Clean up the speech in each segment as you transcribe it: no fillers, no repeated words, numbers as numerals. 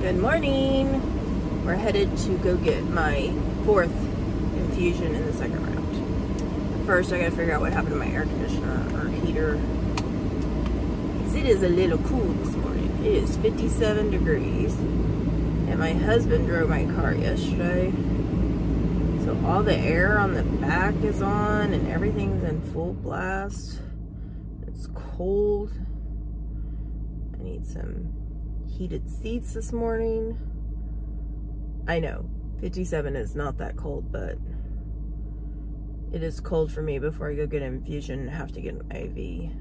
Good morning. We're headed to go get my 4th infusion in the second round. First, I gotta figure out what happened to my air conditioner or heater. Because it is a little cool this morning. It is 57 degrees. And my husband drove my car yesterday. So all the air on the back is on and everything's in full blast. It's cold. I need some heated seats this morning. I know 57 is not that cold, but it is cold for me before I go get an infusion and have to get an IV.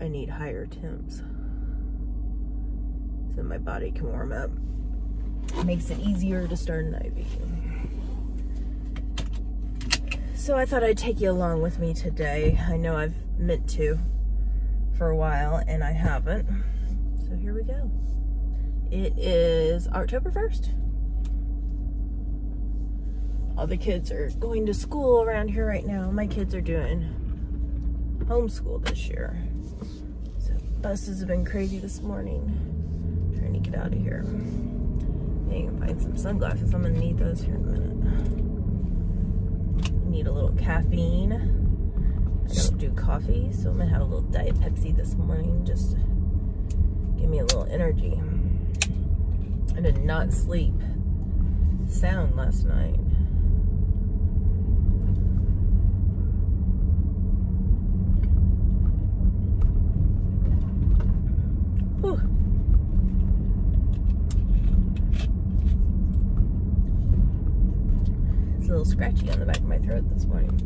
I need higher temps so my body can warm up. It makes it easier to start an IV. So I thought I'd take you along with me today. I know I've meant to for a while and I haven't. So here we go. It is October 1st. All the kids are going to school around here right now. My kids are doing homeschool this year. So buses have been crazy this morning. Trying to get out of here. I can find some sunglasses. I'm gonna need those here in a minute. Need a little caffeine. I don't do coffee, so I'm gonna have a little Diet Pepsi this morning just to give me a little energy. I did not sleep sound last night. Whew. It's a little scratchy on the back of my throat this morning.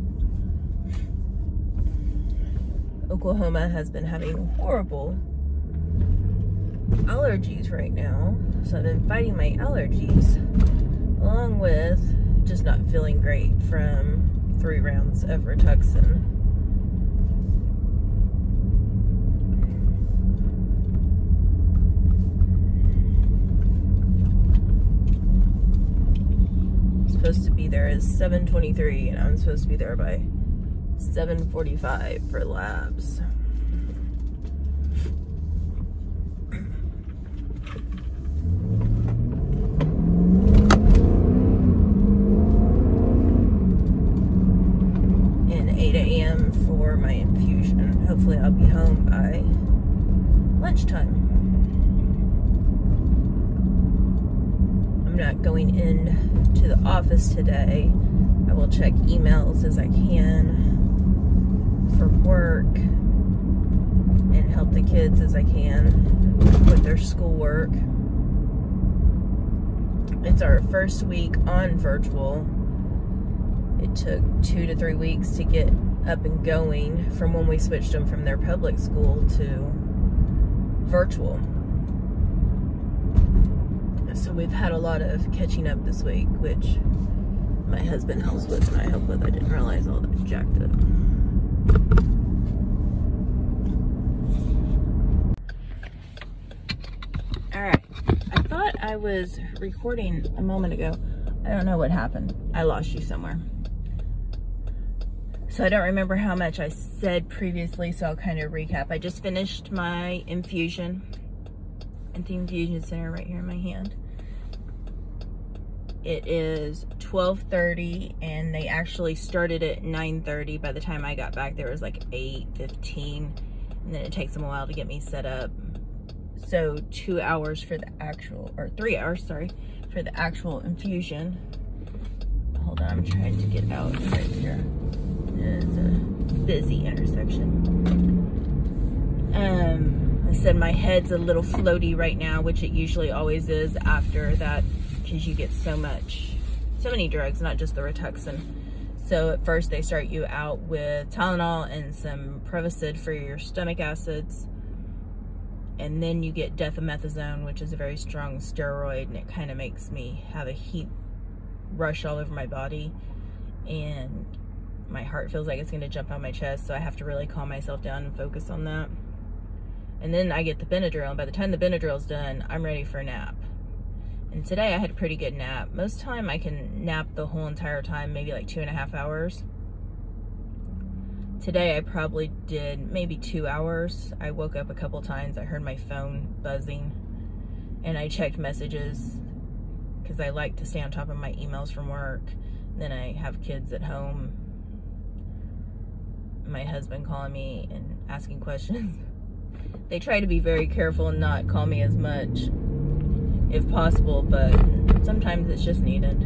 Oklahoma has been having horrible allergies right now, so I've been fighting my allergies along with just not feeling great from 3 rounds of Rituxan. I'm supposed to be there at 7:23 and I'm supposed to be there by 7:45 for labs. And 8 a.m. for my infusion. Hopefully I'll be home by lunchtime. I'm not going in to the office today. I will check emails as I can for work and help the kids as I can with their schoolwork. It's our first week on virtual. It took 2 to 3 weeks to get up and going from when we switched them from their public school to virtual. So we've had a lot of catching up this week, which my husband helps with and I help with. I didn't realize all that jacked up. Alright, I thought I was recording a moment ago. I don't know what happened. I lost you somewhere. So I don't remember how much I said previously, so I'll kind of recap. I just finished my infusion at the infusion center right here in my hand. It is 12:30 and they actually started at 9:30. By the time I got back there was like 8:15 and then it takes them a while to get me set up. So 2 hours for the actual, or 3 hours, sorry, for the actual infusion. Hold on, I'm trying to get out right here. It's a busy intersection. I said my head's a little floaty right now, which it usually always is after that, because you get so many drugs, not just the Rituxan. So at first they start you out with Tylenol and some Prevacid for your stomach acids. And then you get dexamethasone, which is a very strong steroid, and it kind of makes me have a heat rush all over my body. And my heart feels like it's gonna jump out my chest, so I have to really calm myself down and focus on that. And then I get the Benadryl, and by the time the Benadryl's done, I'm ready for a nap. And today I had a pretty good nap. Most time I can nap the whole entire time, maybe like 2.5 hours. Today I probably did maybe 2 hours. I woke up a couple times. I heard my phone buzzing. and I checked messages because I like to stay on top of my emails from work. Then I have kids at home, my husband calling me and asking questions. They try to be very careful and not call me as much if possible, but sometimes it's just needed.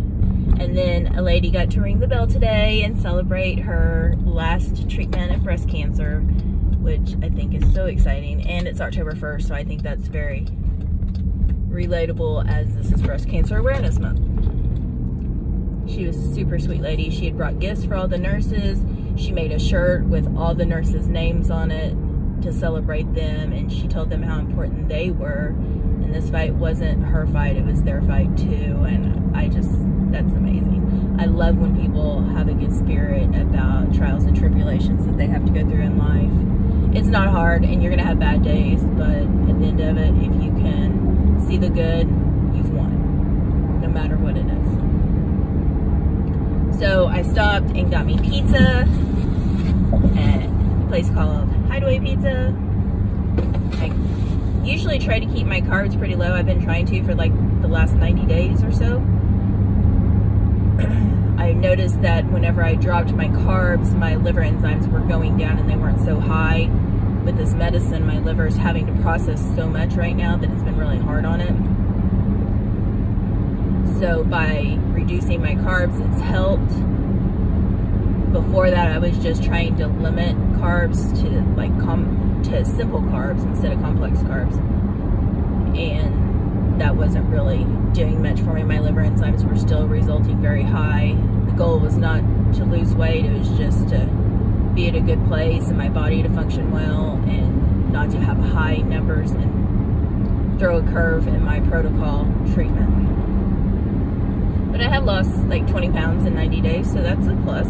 And then a lady got to ring the bell today and celebrate her last treatment of breast cancer, which I think is so exciting. And it's October 1st, so I think that's very relatable as this is Breast Cancer Awareness Month. She was a super sweet lady. She had brought gifts for all the nurses. She made a shirt with all the nurses' names on it to celebrate them, and she told them how important they were. And this fight wasn't her fight, it was their fight too. And that's amazing. I love when people have a good spirit about trials and tribulations that they have to go through in life. It's not hard, and you're gonna have bad days, but at the end of it, if you can see the good, you've won, no matter what it is. So I stopped and got me pizza at a place called Hideaway Pizza. I usually try to keep my carbs pretty low. I've been trying to for like the last 90 days or so. I noticed that whenever I dropped my carbs, my liver enzymes were going down and they weren't so high. With this medicine, my liver's having to process so much right now that it's been really hard on it. So by reducing my carbs, it's helped. Before that, I was just trying to limit carbs to simple carbs instead of complex carbs. And that wasn't really doing much for me. My liver enzymes were still resulting very high. The goal was not to lose weight, it was just to be at a good place and my body to function well and not to have high numbers and throw a curve in my protocol treatment. But I have lost like 20 pounds in 90 days, so that's a plus.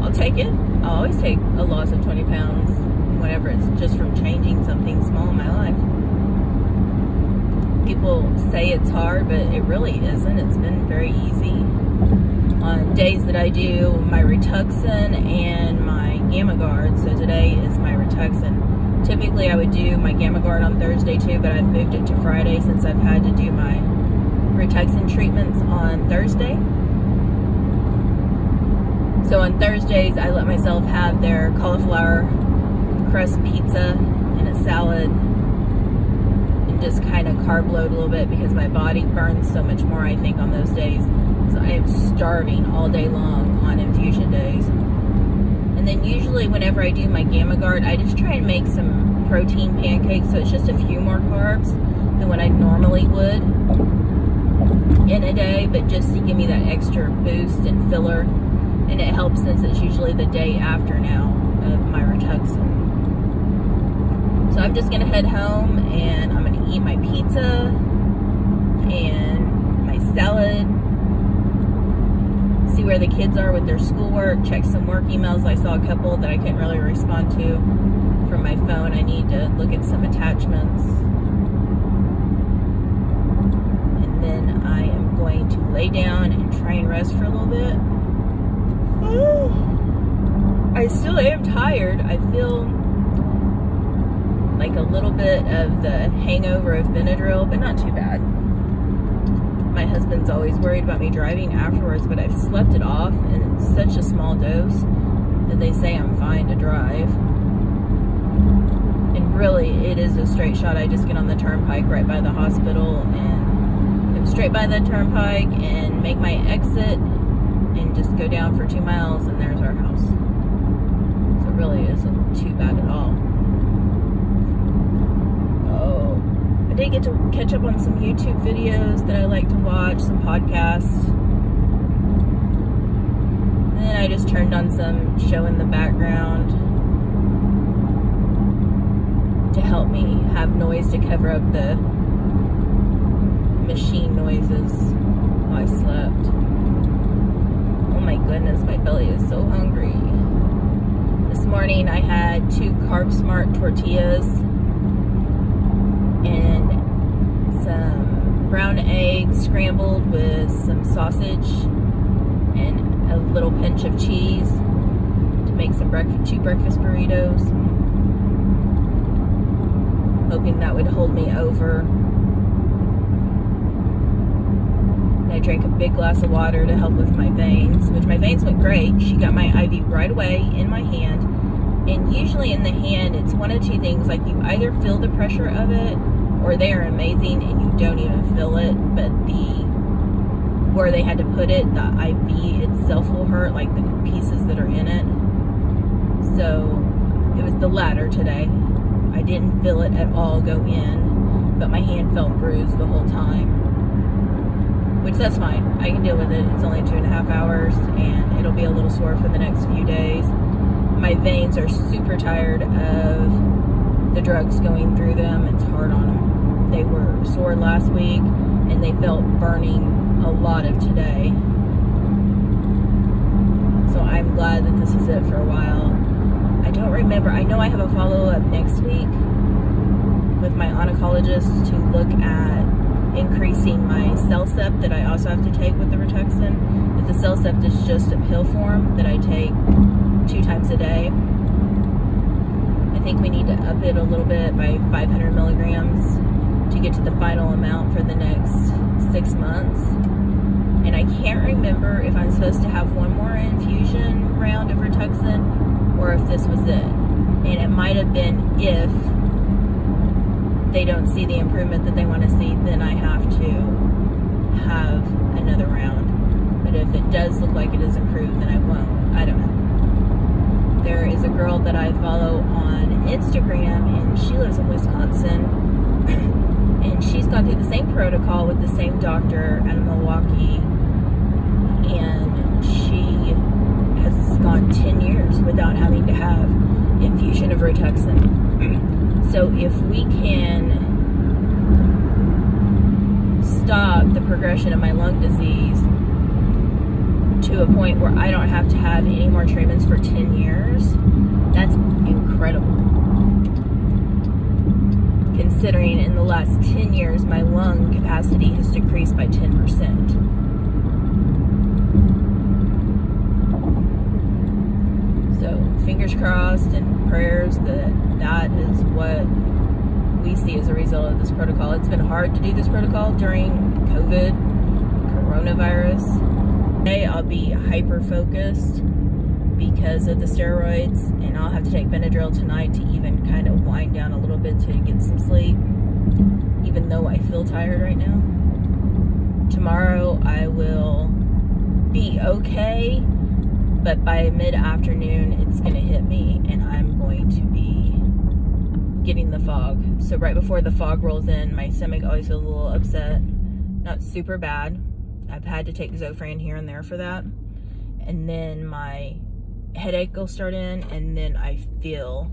I'll take it. I'll always take a loss of 20 pounds whenever it's just from changing something small in my life. People say it's hard, but it really isn't. It's been very easy. On days that I do my Rituxan and my Gamma Guard, so today is my Rituxan. Typically I would do my Gamma Guard on Thursday too, but I've moved it to Friday since I've had to do my Rituxan treatments on Thursday. So on Thursdays, I let myself have their cauliflower crust pizza and a salad and just kind of carb load a little bit because my body burns so much more, I think, on those days. So I am starving all day long on infusion days. And then usually whenever I do my Gamma Guard, I just try and make some protein pancakes, so it's just a few more carbs than what I normally would in a day, but just to give me that extra boost and filler. And it helps since it's usually the day after now of my Rituxan. So I'm just gonna head home and I'm gonna eat my pizza and my salad, see where the kids are with their schoolwork, check some work emails. I saw a couple that I couldn't really respond to from my phone. I need to look at some attachments. And then I am going to lay down and try and rest for a little bit. I still am tired. I feel like a little bit of the hangover of Benadryl, but not too bad. My husband's always worried about me driving afterwards, but I've slept it off, and it's such a small dose that they say I'm fine to drive. And really, it is a straight shot. I just get on the turnpike right by the hospital and go straight by the turnpike and make my exit and just go down for 2 miles, and there's our house. So it really isn't too bad at all. Oh, I did get to catch up on some YouTube videos that I like to watch, some podcasts. And then I just turned on some show in the background to help me have noise to cover up the machine noises while I slept. Oh my goodness, my belly is so hungry. This morning I had 2 Carb Smart tortillas and some brown eggs scrambled with some sausage and a little pinch of cheese to make some 2 breakfast burritos. Hoping that would hold me over drank a big glass of water to help with my veins, which my veins went great. She got my IV right away in my hand. And usually in the hand, it's one of two things. Like, you either feel the pressure of it, or they are amazing and you don't even feel it. But where they had to put it, the IV itself will hurt, like the pieces that are in it. So it was the latter today. I didn't feel it at all go in, but my hand felt bruised the whole time, which that's fine. I can deal with it. It's only 2.5 hours and it'll be a little sore for the next few days. My veins are super tired of the drugs going through them. It's hard on them. They were sore last week and they felt burning a lot of today. So I'm glad that this is it for a while. I don't remember. I know I have a follow-up next week with my oncologist to look at increasing my CellCept that I also have to take with the Rituxan. But the CellCept is just a pill form that I take 2 times a day. I think we need to up it a little bit by 500 milligrams to get to the final amount for the next 6 months. And I can't remember if I'm supposed to have one more infusion round of Rituxan or if this was it. And it might have been if they don't see the improvement that they want to see, then I have to have another round. But if it does look like it is improved, then I won't. I don't know. There is a girl that I follow on Instagram, and she lives in Wisconsin, and she's gone through the same protocol with the same doctor out of Milwaukee, and she has gone 10 years without having to have infusion of Rituxan. So if we can stop the progression of my lung disease to a point where I don't have to have any more treatments for 10 years, that's incredible. Considering in the last 10 years, my lung capacity has decreased by 10%. So fingers crossed and prayers that that is what we see as a result of this protocol. It's been hard to do this protocol during COVID, coronavirus. Today I'll be hyper-focused because of the steroids, and I'll have to take Benadryl tonight to even kind of wind down a little bit to get some sleep, even though I feel tired right now. Tomorrow I will be okay, but by mid-afternoon it's gonna hit me and I'm going to be getting the fog. So right before the fog rolls in, my stomach always feels a little upset. Not super bad. I've had to take Zofran here and there for that. And then my headache will start in, and then I feel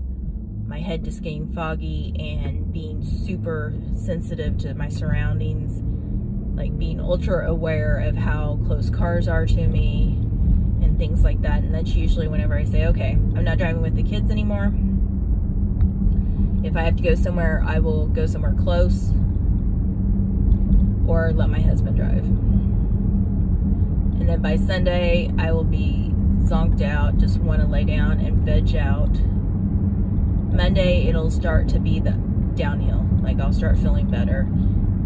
my head just getting foggy and being super sensitive to my surroundings, like being ultra aware of how close cars are to me and things like that. And that's usually whenever I say, okay, I'm not driving with the kids anymore. If I have to go somewhere, I will go somewhere close or let my husband drive. And then by Sunday, I will be zonked out, just want to lay down and veg out. Monday, it'll start to be the downhill. Like, I'll start feeling better.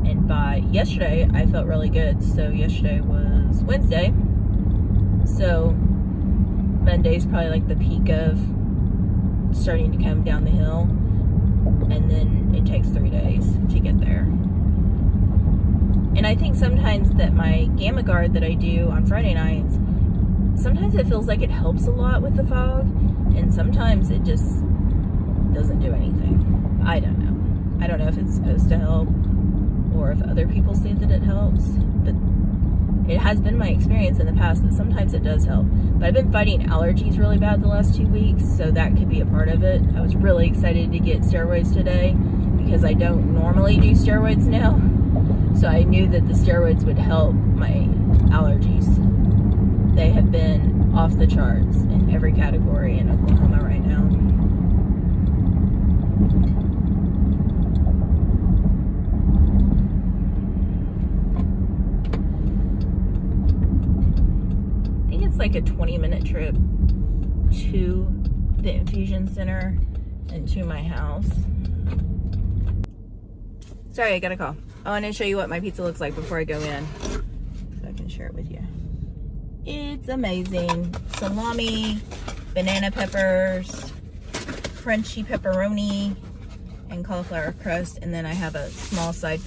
And by yesterday, I felt really good. So yesterday was Wednesday. So Monday's probably like the peak of starting to come down the hill. And then it takes 3 days to get there. And I think sometimes that my Gamma Guard that I do on Friday nights, sometimes it feels like it helps a lot with the fog, and sometimes it just doesn't do anything. I don't know. I don't know if it's supposed to help or if other people say that it helps, but it has been my experience in the past that sometimes it does help. But I've been fighting allergies really bad the last 2 weeks, so that could be a part of it. I was really excited to get steroids today because I don't normally do steroids now. So I knew that the steroids would help my allergies. They have been off the charts in every category in Oklahoma right now. I think it's like a 20-minute trip to the infusion center and to my house. Sorry, I got a call. I want to show you what my pizza looks like before I go in. So I can share it with you. It's amazing. Salami, banana peppers, crunchy pepperoni, and cauliflower crust. And then I have a small side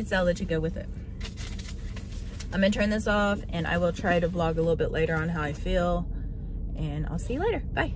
salad to go with it. I'm gonna turn this off and I will try to vlog a little bit later on how I feel. And I'll see you later. Bye.